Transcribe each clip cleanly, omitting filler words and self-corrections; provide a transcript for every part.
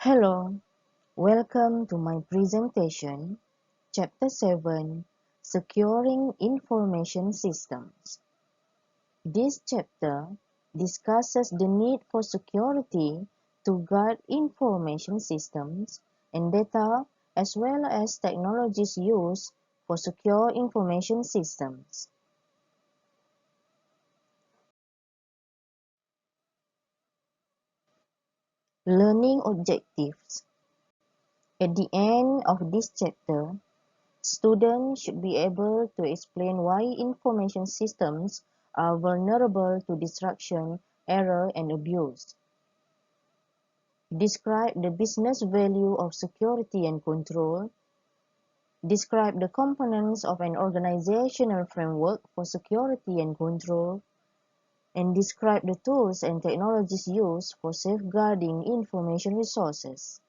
Hello, welcome to my presentation, Chapter 7, Securing Information Systems. This chapter discusses the need for security to guard information systems and data as well as technologies used for secure information systems. Learning objectives. At the end of this chapter, students should be able to explain why information systems are vulnerable to destruction, error, and abuse. Describe the business value of security and control. Describe the components of an organizational framework for security and control. And describe the tools and technologies used for safeguarding information resources.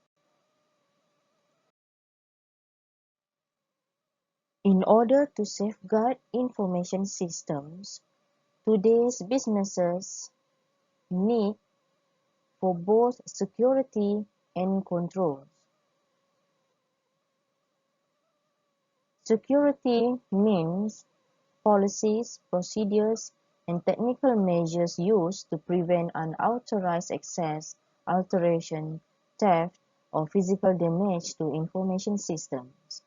In order to safeguard information systems, today's businesses need for both security and controls. Security means policies, procedures, and technical measures used to prevent unauthorized access, alteration, theft, or physical damage to information systems.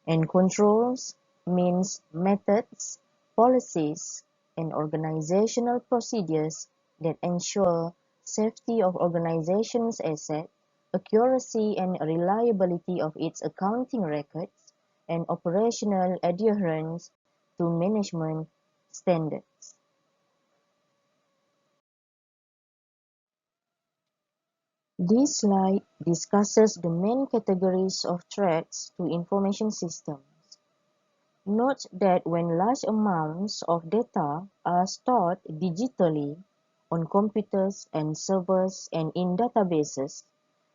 And controls means methods, policies, and organizational procedures that ensure safety of organization's assets, accuracy and reliability of its accounting records, and operational adherence to management standards. This slide discusses the main categories of threats to information systems. Note that when large amounts of data are stored digitally on computers and servers and in databases,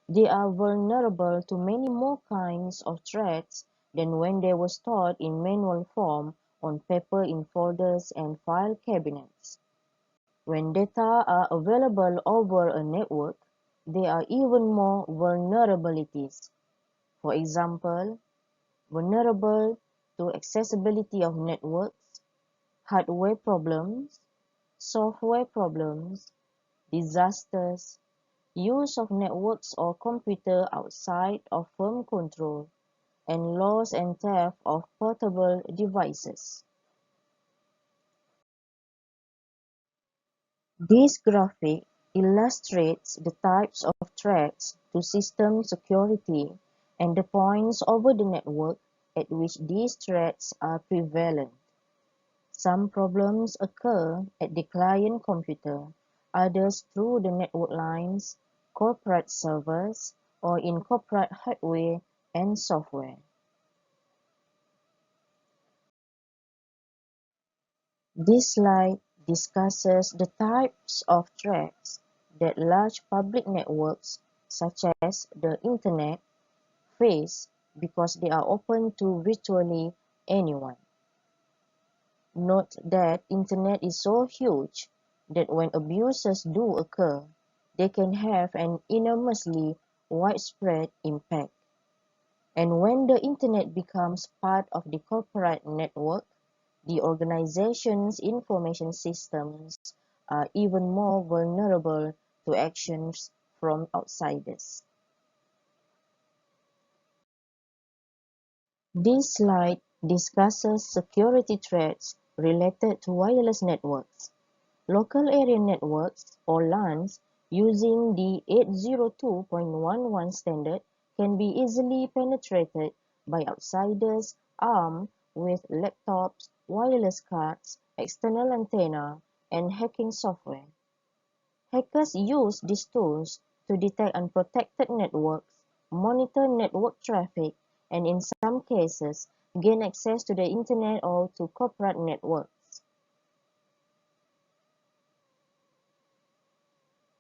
they are vulnerable to many more kinds of threats than when they were stored in manual form on paper in folders and file cabinets. When data are available over a network, there are even more vulnerabilities. For example, vulnerable to accessibility of networks, hardware problems, software problems, disasters, use of networks or computer outside of firm control, and loss and theft of portable devices. This graphic illustrates the types of threats to system security and the points over the network at which these threats are prevalent. Some problems occur at the client computer, others through the network lines, corporate servers, or in corporate hardware and software. This slide discusses the types of threats that large public networks, such as the Internet, face because they are open to virtually anyone. Note that Internet is so huge that when abuses do occur, they can have an enormously widespread impact. And when the Internet becomes part of the corporate network, the organization's information systems are even more vulnerable to actions from outsiders. This slide discusses security threats related to wireless networks. Local area networks, or LANs, using the 802.11 standard can be easily penetrated by outsiders armed with laptops, wireless cards, external antenna, and hacking software. Hackers use these tools to detect unprotected networks, monitor network traffic, and in some cases, gain access to the Internet or to corporate networks.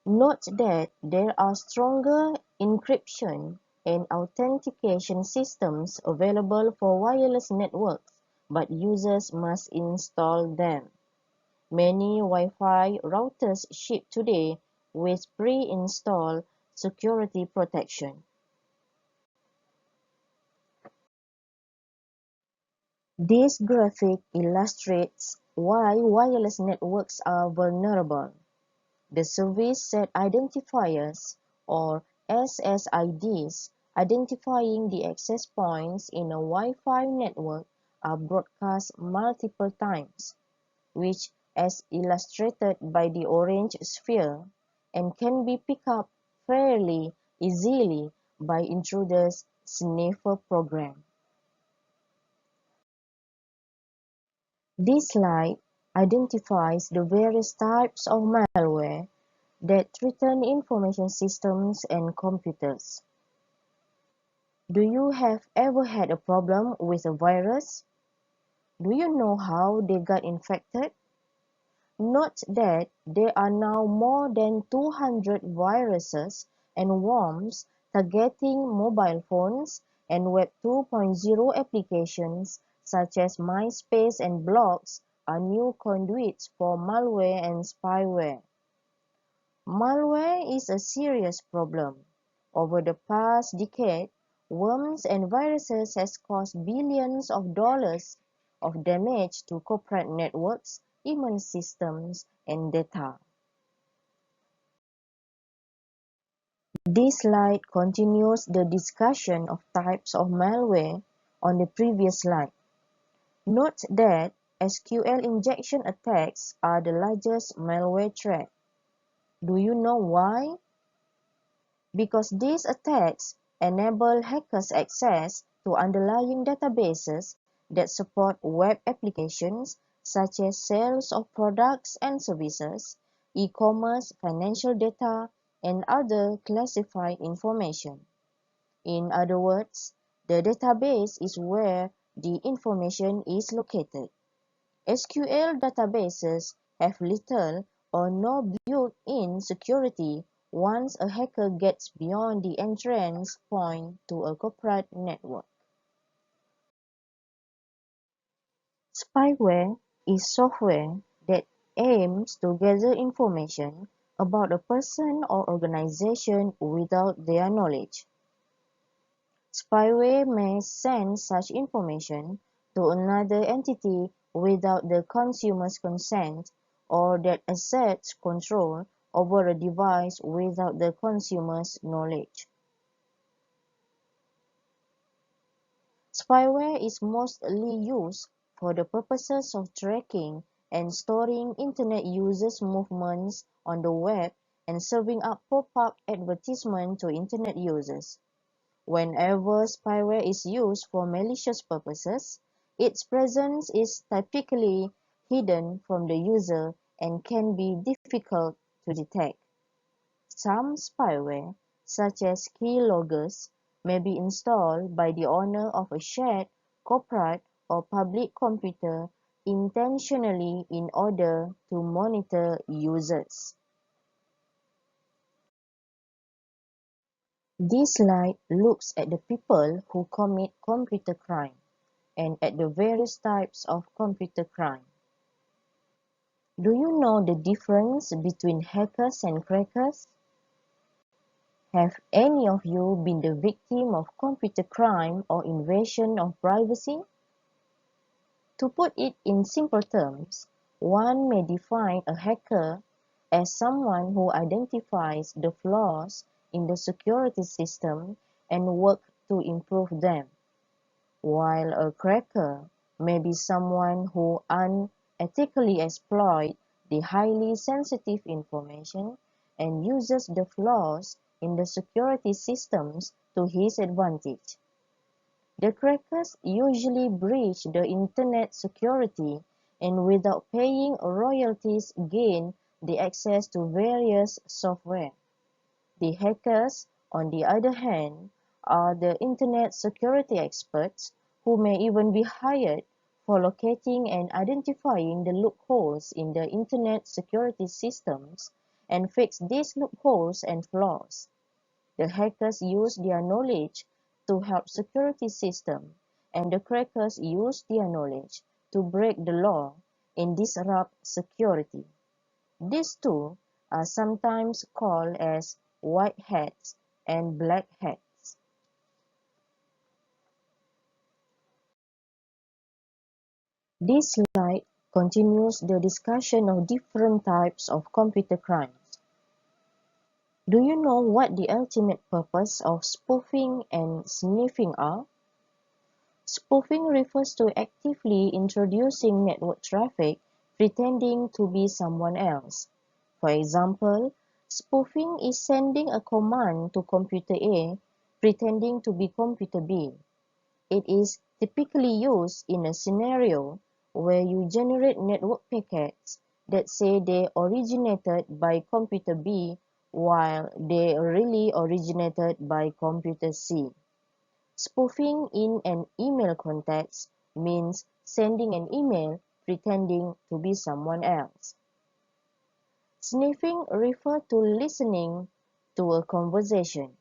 Note that there are stronger encryption and authentication systems available for wireless networks, but users must install them. Many Wi-Fi routers ship today with pre-installed security protection. This graphic illustrates why wireless networks are vulnerable. The service set identifiers, or SSIDs, identifying the access points in a Wi-Fi network are broadcast multiple times, which, as illustrated by the orange sphere, and can be picked up fairly easily by intruders' Sniffer program. This slide identifies the various types of malware that threaten information systems and computers. Do you have ever had a problem with a virus? Do you know how they got infected? Note that there are now more than 200 viruses and worms targeting mobile phones, and Web 2.0 applications such as MySpace and blogs are new conduits for malware and spyware. Malware is a serious problem. Over the past decade, worms and viruses has caused billions of dollars of damage to corporate networks, immune systems, and data. This slide continues the discussion of types of malware on the previous slide. Note that SQL injection attacks are the largest malware threat. Do you know why? Because these attacks enable hackers access to underlying databases that support web applications such as sales of products and services, e-commerce, financial data, and other classified information. In other words, the database is where the information is located. SQL databases have little or no built-in security once a hacker gets beyond the entrance point to a corporate network. Spyware is software that aims to gather information about a person or organization without their knowledge. Spyware may send such information to another entity without the consumer's consent, or that asserts control over a device without the consumer's knowledge. Spyware is mostly used for the purposes of tracking and storing Internet users' movements on the web and serving up pop-up advertisements to Internet users. Whenever spyware is used for malicious purposes, its presence is typically hidden from the user and can be difficult to detect. Some spyware, such as Keyloggers, may be installed by the owner of a shared, corporate, or public computer intentionally in order to monitor users. This slide looks at the people who commit computer crime and at the various types of computer crime. Do you know the difference between hackers and crackers? Have any of you been the victim of computer crime or invasion of privacy? To put it in simple terms, one may define a hacker as someone who identifies the flaws in the security system and works to improve them, while a cracker may be someone who unethically exploits the highly sensitive information and uses the flaws in the security systems to his advantage. The crackers usually breach the Internet security and without paying royalties gain the access to various software. The hackers, on the other hand, are the Internet security experts who may even be hired for locating and identifying the loopholes in the Internet security systems and fix these loopholes and flaws. The hackers use their knowledge to help security system, and the crackers use their knowledge to break the law and disrupt security. These two are sometimes called as white hats, and black hats. This slide continues the discussion of different types of computer crimes. Do you know what the ultimate purpose of spoofing and sniffing are? Spoofing refers to actively introducing network traffic pretending to be someone else. For example, spoofing is sending a command to computer A pretending to be computer B. It is typically used in a scenario where you generate network packets that say they originated by computer B while they really originated by computer C. Spoofing in an email context means sending an email pretending to be someone else. Sniffing refers to listening to a conversation.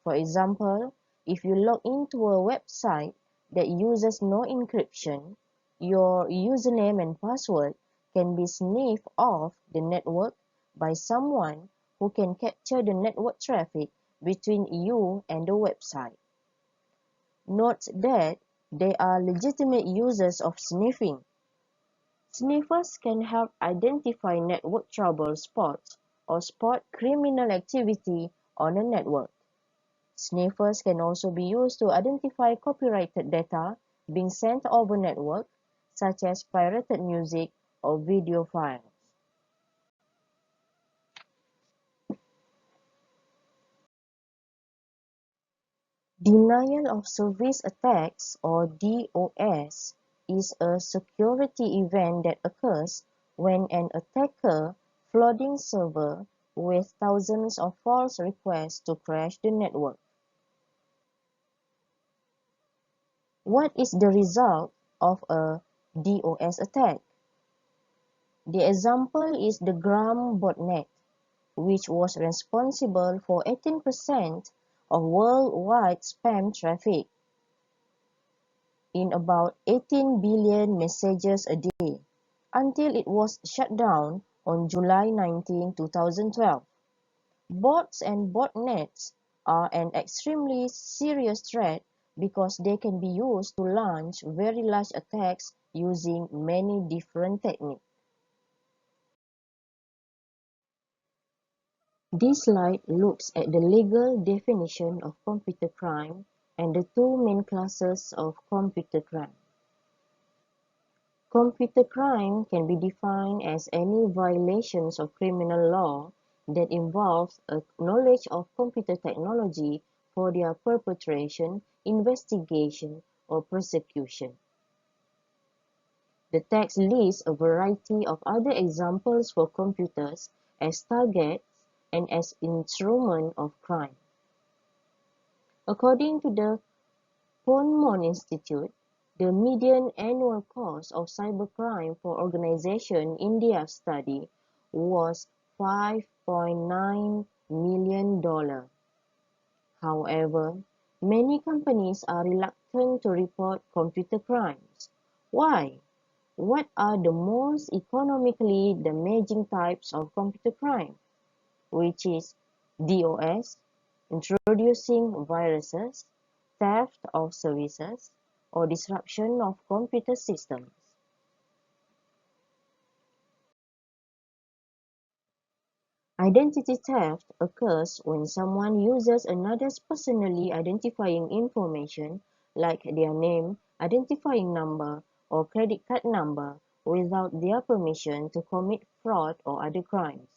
For example, if you log into a website that uses no encryption, your username and password can be sniffed off the network by someone who can capture the network traffic between you and the website. Note that there are legitimate uses of sniffing. Sniffers can help identify network trouble spots or spot criminal activity on a network. Sniffers can also be used to identify copyrighted data being sent over network, such as pirated music or video files. Denial of service attacks, or DOS, is a security event that occurs when an attacker flooding server with thousands of false requests to crash the network. What is the result of a DOS attack? The example is the Gram botnet, which was responsible for 18% of worldwide spam traffic in about 18 billion messages a day, until it was shut down on July 19, 2012. Bots and botnets are an extremely serious threat because they can be used to launch very large attacks using many different techniques. This slide looks at the legal definition of computer crime and the two main classes of computer crime. Computer crime can be defined as any violations of criminal law that involves a knowledge of computer technology for their perpetration, investigation, or prosecution. The text lists a variety of other examples for computers as targets and as instruments of crime. According to the Ponemon Institute, the median annual cost of cybercrime for organizations in their study was $5.9 million. However, many companies are reluctant to report computer crimes. Why? What are the most economically damaging types of computer crime? Which is DOS, introducing viruses, theft of services, or disruption of computer systems. Identity theft occurs when someone uses another's personally identifying information like their name, identifying number, or credit card number without their permission to commit fraud or other crimes,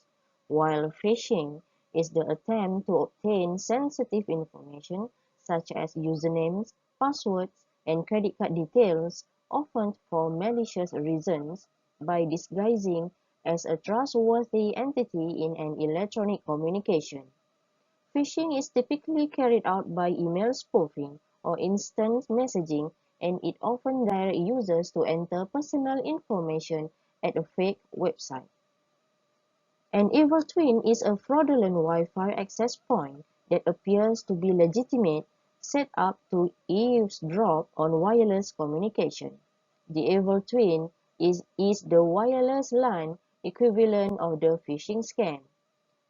while phishing is the attempt to obtain sensitive information such as usernames, passwords, and credit card details, often for malicious reasons, by disguising as a trustworthy entity in an electronic communication. Phishing is typically carried out by email spoofing or instant messaging, and it often directs users to enter personal information at a fake website. An evil twin is a fraudulent Wi-Fi access point that appears to be legitimate, set up to eavesdrop on wireless communication. The evil twin is the wireless LAN equivalent of the phishing scam.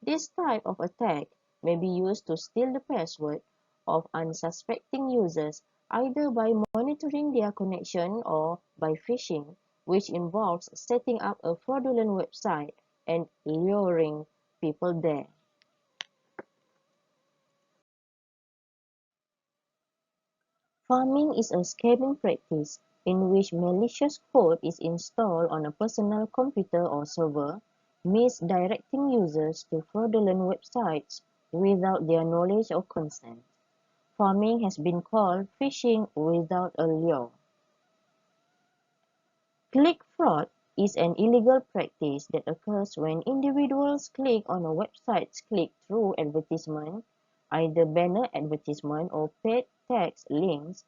This type of attack may be used to steal the password of unsuspecting users either by monitoring their connection or by phishing, which involves setting up a fraudulent website and luring people there. Pharming is a scamming practice in which malicious code is installed on a personal computer or server, misdirecting users to fraudulent websites without their knowledge or consent. Pharming has been called phishing without a lure. Click fraud is an illegal practice that occurs when individuals click on a website's click-through advertisement, either banner advertisement or paid text links,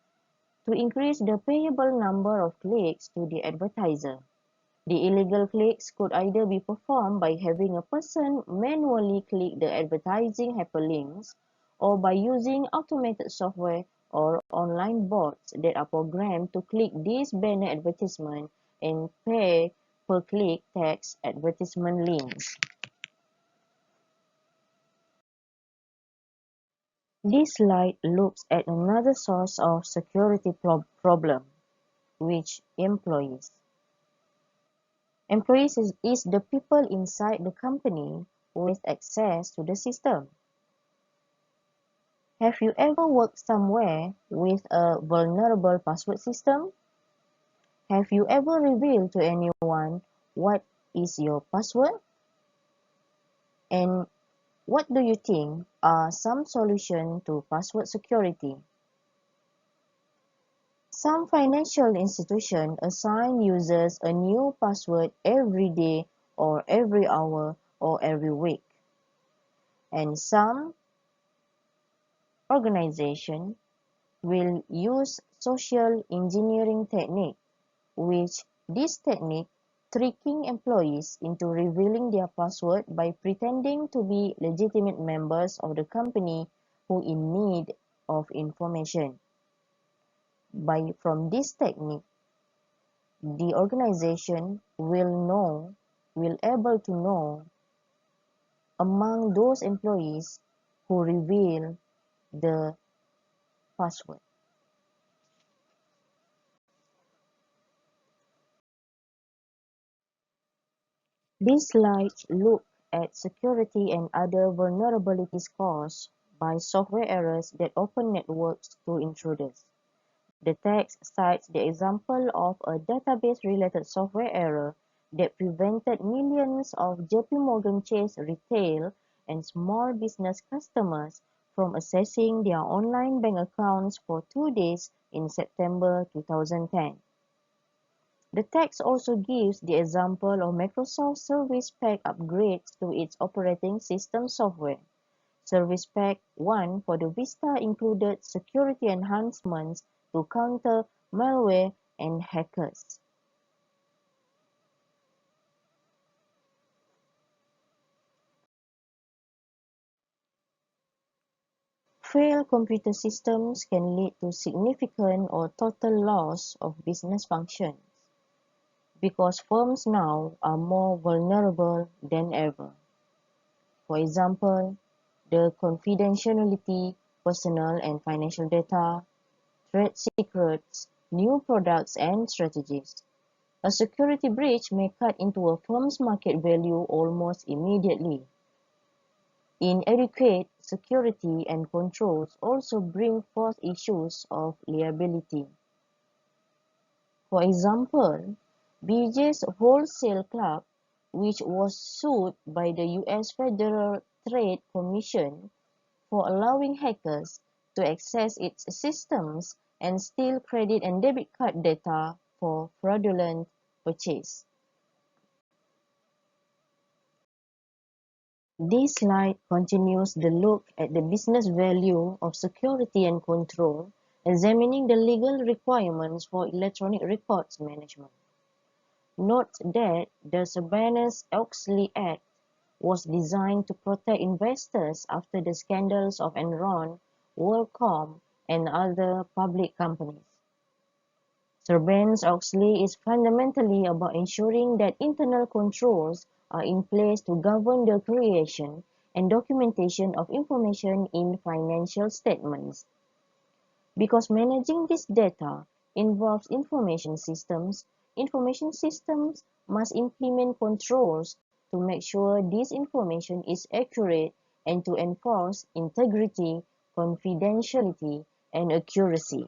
to increase the payable number of clicks to the advertiser. The illegal clicks could either be performed by having a person manually click the advertising hyperlinks or by using automated software or online bots that are programmed to click these banner advertisements and pay per click text advertisement links. This slide looks at another source of security problem, which employees. Employees is the people inside the company who has access to the system. Have you ever worked somewhere with a vulnerable password system? Have you ever revealed to anyone what is your password? And what do you think are some solutions to password security? Some financial institutions assign users a new password every day or every hour or every week. And some organizations will use social engineering technique, which this technique tricking employees into revealing their password by pretending to be legitimate members of the company who in need of information. From this technique, the organization will able to know among those employees who reveal the password. These slides look at security and other vulnerabilities caused by software errors that open networks to intruders. The text cites the example of a database-related software error that prevented millions of JP Morgan Chase retail and small business customers from accessing their online bank accounts for 2 days in September 2010. The text also gives the example of Microsoft Service Pack upgrades to its operating system software. Service Pack 1 for the Vista included security enhancements to counter malware and hackers. Failed computer systems can lead to significant or total loss of business functions because firms now are more vulnerable than ever. For example, the confidentiality, personal and financial data, trade secrets, new products and strategies. A security breach may cut into a firm's market value almost immediately. Inadequate security and controls also bring forth issues of liability. For example, BJ's Wholesale Club, which was sued by the US Federal Trade Commission for allowing hackers to access its systems and steal credit and debit card data for fraudulent purchase. This slide continues the look at the business value of security and control, examining the legal requirements for electronic records management. Note that the Sarbanes-Oxley Act was designed to protect investors after the scandals of Enron, WorldCom, and other public companies. Sarbanes-Oxley is fundamentally about ensuring that internal controls are in place to govern the creation and documentation of information in financial statements. Because managing this data involves information systems must implement controls to make sure this information is accurate and to enforce integrity, confidentiality, and accuracy.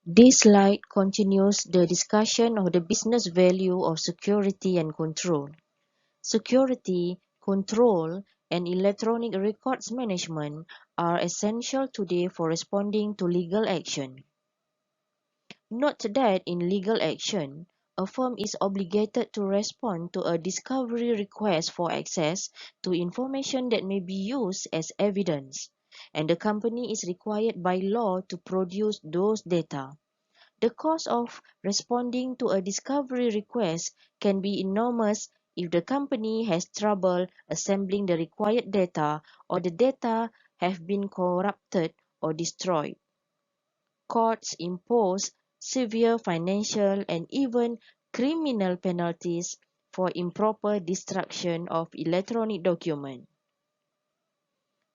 This slide continues the discussion of the business value of security and control. Security, control, and electronic records management are essential today for responding to legal action. Note that in legal action, a firm is obligated to respond to a discovery request for access to information that may be used as evidence, and the company is required by law to produce those data. The cost of responding to a discovery request can be enormous if the company has trouble assembling the required data or the data have been corrupted or destroyed. Courts impose severe financial and even criminal penalties for improper destruction of electronic documents.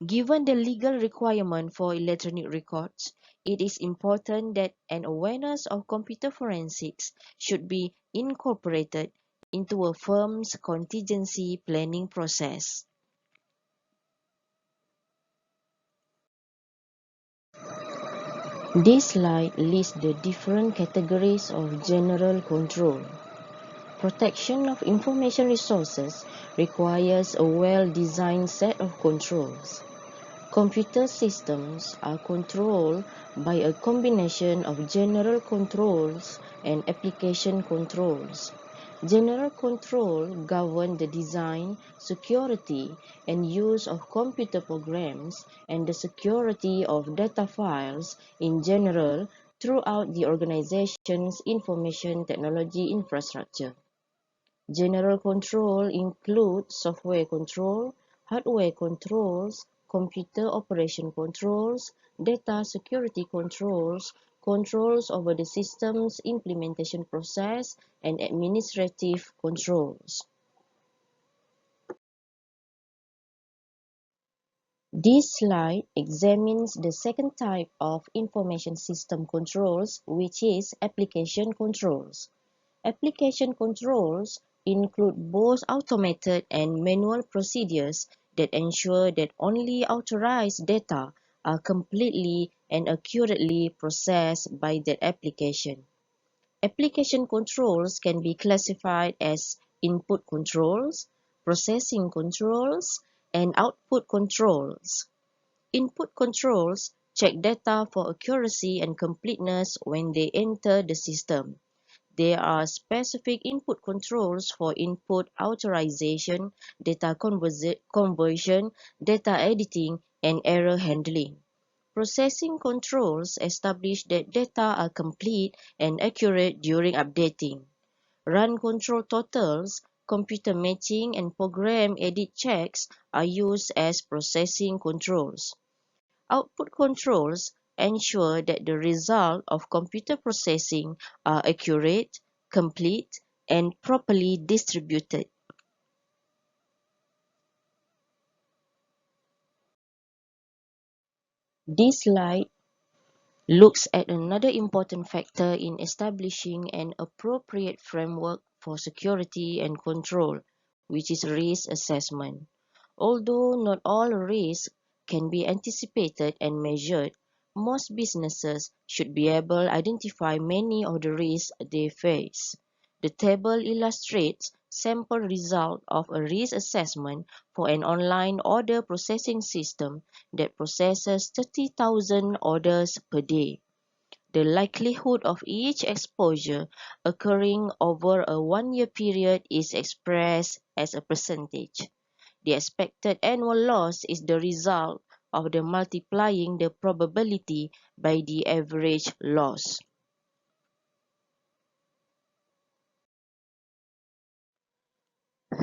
Given the legal requirement for electronic records, it is important that an awareness of computer forensics should be incorporated into a firm's contingency planning process. This slide lists the different categories of general control. Protection of information resources requires a well-designed set of controls. Computer systems are controlled by a combination of general controls and application controls. General control govern the design, security, and use of computer programs and the security of data files in general throughout the organization's information technology infrastructure. General control includes software control, hardware controls, computer operation controls, data security controls, controls over the system's implementation process, and administrative controls. This slide examines the second type of information system controls, which is application controls. Application controls include both automated and manual procedures that ensure that only authorized data are completely and accurately processed by that application. Application controls can be classified as input controls, processing controls, and output controls. Input controls check data for accuracy and completeness when they enter the system. There are specific input controls for input authorization, data conversion, data editing, and error handling. Processing controls establish that data are complete and accurate during updating. Run control totals, computer matching, and program edit checks are used as processing controls. Output controls ensure that the result of computer processing are accurate, complete, and properly distributed. This slide looks at another important factor in establishing an appropriate framework for security and control, which is risk assessment. Although not all risks can be anticipated and measured, most businesses should be able to identify many of the risks they face. The table illustrates sample results of a risk assessment for an online order processing system that processes 30,000 orders per day. The likelihood of each exposure occurring over a one-year period is expressed as a percentage. The expected annual loss is the result of the multiplying the probability by the average loss.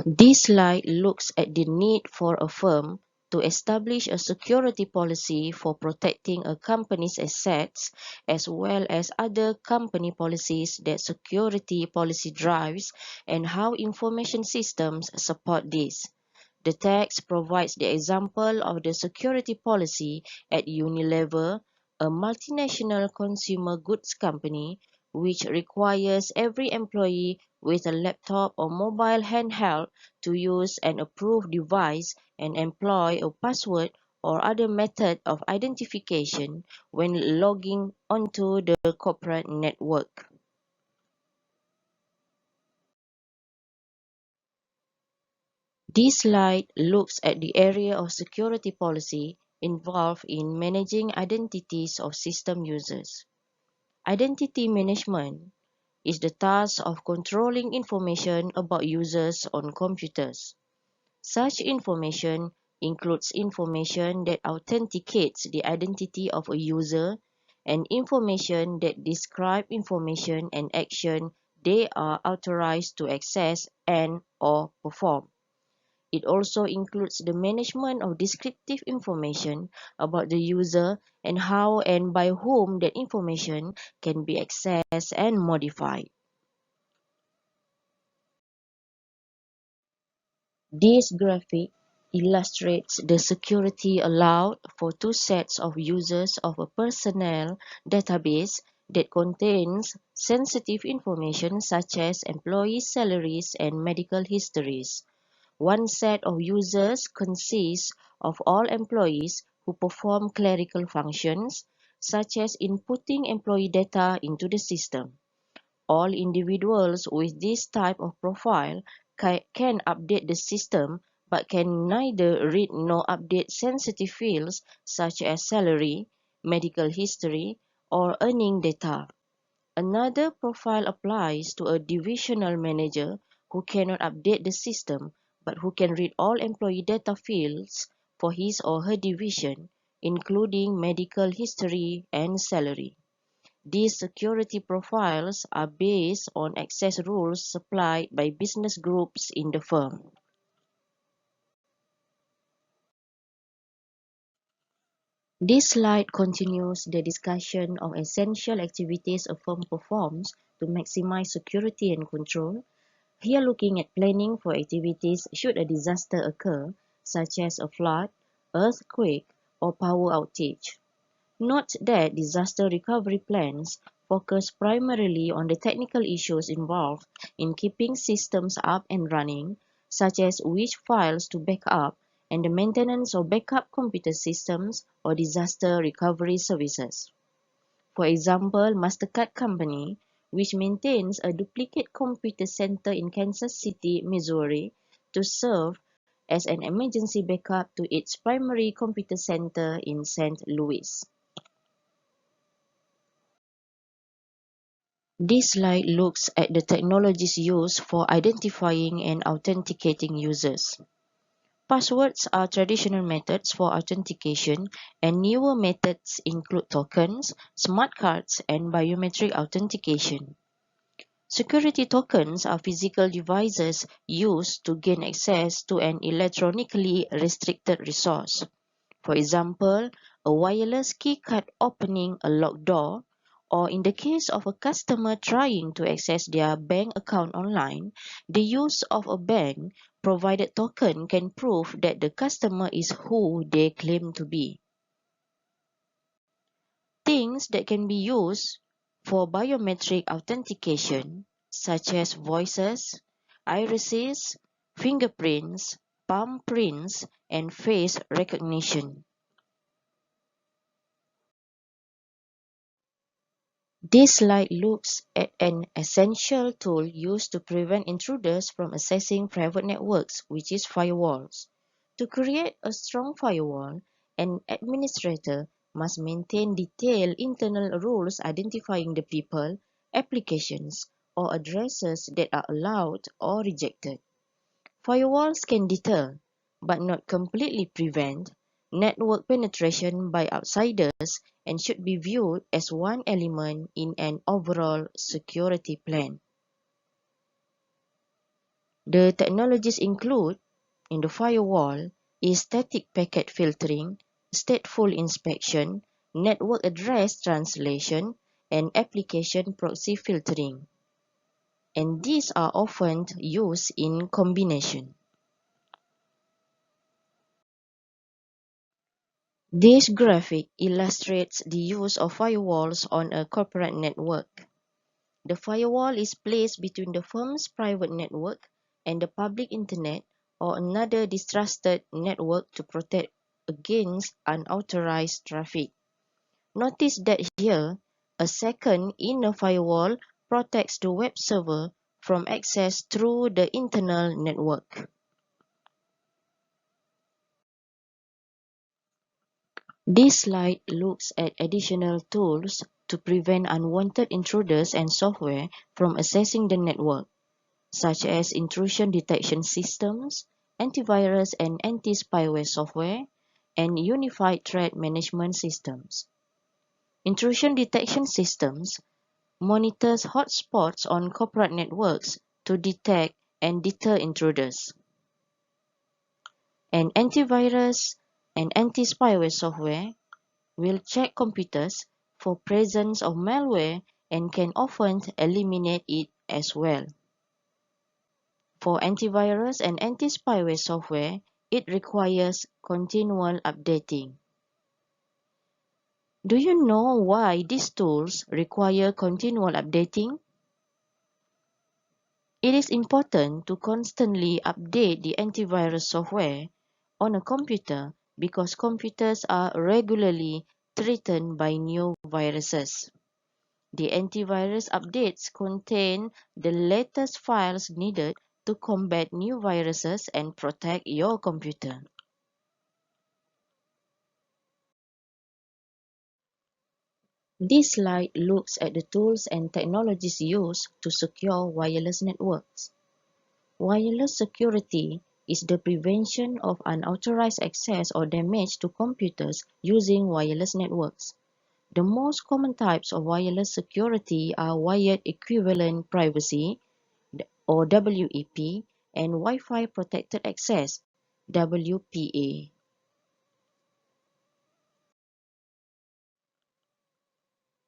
This slide looks at the need for a firm to establish a security policy for protecting a company's assets, as well as other company policies that security policy drives and how information systems support this. The text provides the example of the security policy at Unilever, a multinational consumer goods company, which requires every employee with a laptop or mobile handheld to use an approved device and employ a password or other method of identification when logging onto the corporate network. This slide looks at the area of security policy involved in managing identities of system users. Identity management is the task of controlling information about users on computers. Such information includes information that authenticates the identity of a user and information that describe information and action they are authorized to access and/or perform. It also includes the management of descriptive information about the user and how and by whom that information can be accessed and modified. This graphic illustrates the security allowed for two sets of users of a personnel database that contains sensitive information such as employee salaries and medical histories. One set of users consists of all employees who perform clerical functions, such as inputting employee data into the system. All individuals with this type of profile can update the system but can neither read nor update sensitive fields such as salary, medical history, or earning data. Another profile applies to a divisional manager who cannot update the system but who can read all employee data fields for his or her division, including medical history and salary. These security profiles are based on access rules supplied by business groups in the firm. This slide continues the discussion of essential activities a firm performs to maximize security and control. Here looking at planning for activities should a disaster occur, such as a flood, earthquake, or power outage. Note that disaster recovery plans focus primarily on the technical issues involved in keeping systems up and running, such as which files to back up and the maintenance of backup computer systems or disaster recovery services. For example, Mastercard Company, which maintains a duplicate computer center in Kansas City, Missouri, to serve as an emergency backup to its primary computer center in St. Louis. This slide looks at the technologies used for identifying and authenticating users. Passwords are traditional methods for authentication, and newer methods include tokens, smart cards, and biometric authentication. Security tokens are physical devices used to gain access to an electronically restricted resource. For example, a wireless keycard opening a locked door, or in the case of a customer trying to access their bank account online, the use of a bank-provided token can prove that the customer is who they claim to be. Things that can be used for biometric authentication, such as voices, irises, fingerprints, palm prints, and face recognition. This slide looks at an essential tool used to prevent intruders from accessing private networks, which is firewalls. To create a strong firewall, an administrator must maintain detailed internal rules identifying the people, applications, or addresses that are allowed or rejected. Firewalls can deter, but not completely prevent, network penetration by outsiders and should be viewed as one element in an overall security plan. The technologies include, in the firewall, is static packet filtering, stateful inspection, network address translation, and application proxy filtering. And these are often used in combination. This graphic illustrates the use of firewalls on a corporate network. The firewall is placed between the firm's private network and the public internet or another distrusted network to protect against unauthorized traffic. Notice that here, a second inner firewall protects the web server from access through the internal network. This slide looks at additional tools to prevent unwanted intruders and software from accessing the network, such as intrusion detection systems, antivirus and anti-spyware software, and unified threat management systems. Intrusion detection systems monitors hotspots on corporate networks to detect and deter intruders. And antivirus and anti-spyware software will check computers for presence of malware and can often eliminate it as well. For antivirus and anti-spyware software, it requires continual updating. Do you know why these tools require continual updating? It is important to constantly update the antivirus software on a computer because computers are regularly threatened by new viruses. The antivirus updates contain the latest files needed to combat new viruses and protect your computer. This slide looks at the tools and technologies used to secure wireless networks. Wireless security is the prevention of unauthorized access or damage to computers using wireless networks. The most common types of wireless security are wired equivalent privacy, or WEP, and Wi-Fi protected access, WPA.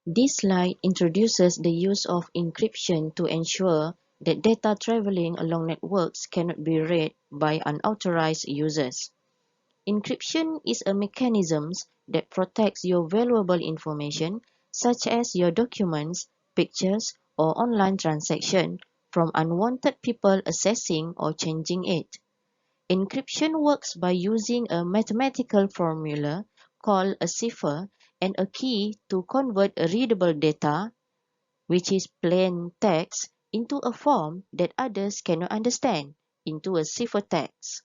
This slide introduces the use of encryption to ensure that data traveling along networks cannot be read by unauthorized users. Encryption is a mechanism that protects your valuable information, such as your documents, pictures, or online transactions, from unwanted people accessing or changing it. Encryption works by using a mathematical formula called a cipher and a key to convert readable data, which is plain text, into a form that others cannot understand, into a ciphertext.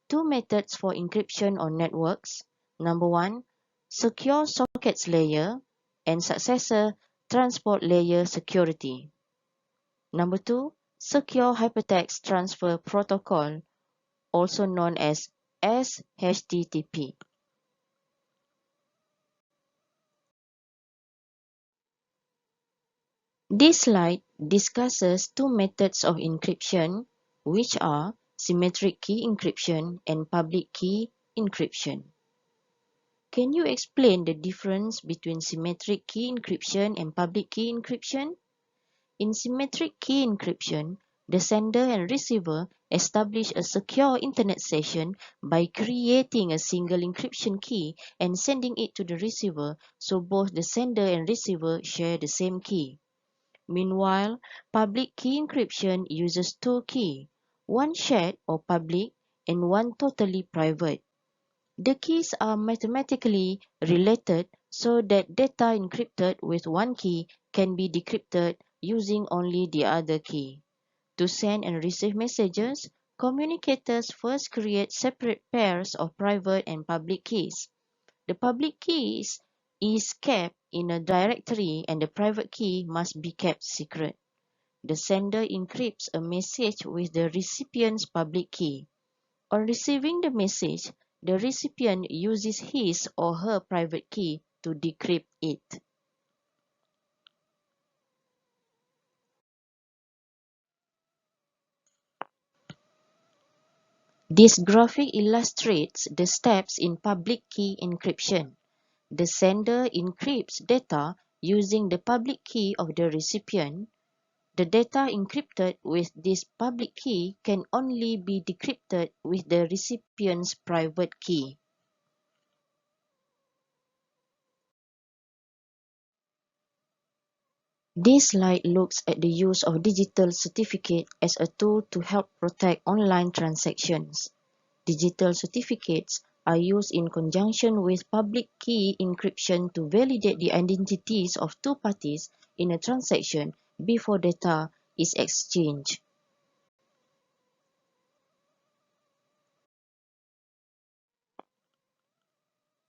Two methods for encryption on networks. Number one, secure sockets layer and successor transport layer security. Number two, secure hypertext transfer protocol, also known as SHTTP. This slide discusses two methods of encryption, which are symmetric key encryption and public key encryption. Can you explain the difference between symmetric key encryption and public key encryption? In symmetric key encryption, the sender and receiver establish a secure internet session by creating a single encryption key and sending it to the receiver, so both the sender and receiver share the same key. Meanwhile, public key encryption uses two keys, one shared or public and one totally private. The keys are mathematically related so that data encrypted with one key can be decrypted using only the other key. To send and receive messages, communicators first create separate pairs of private and public keys. The public key is kept in a directory and the private key must be kept secret. The sender encrypts a message with the recipient's public key. On receiving the message, the recipient uses his or her private key to decrypt it. This graphic illustrates the steps in public key encryption. The sender encrypts data using the public key of the recipient. The data encrypted with this public key can only be decrypted with the recipient's private key. This slide looks at the use of digital certificate as a tool to help protect online transactions. Digital certificates are used in conjunction with public key encryption to validate the identities of two parties in a transaction before data is exchanged.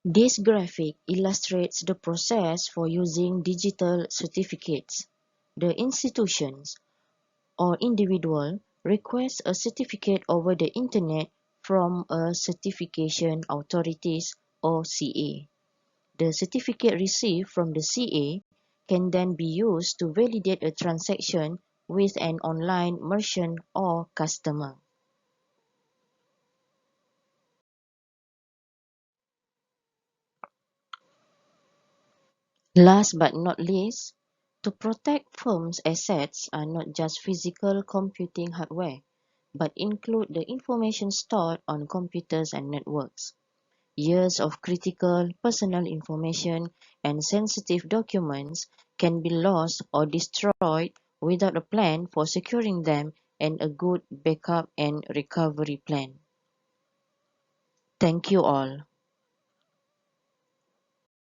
This graphic illustrates the process for using digital certificates. The institutions or individual requests a certificate over the Internet from a certification authorities or CA. The certificate received from the CA can then be used to validate a transaction with an online merchant or customer. Last but not least, to protect firms' assets are not just physical computing hardware, but include the information stored on computers and networks. Years of critical personal information and sensitive documents can be lost or destroyed without a plan for securing them and a good backup and recovery plan. Thank you all.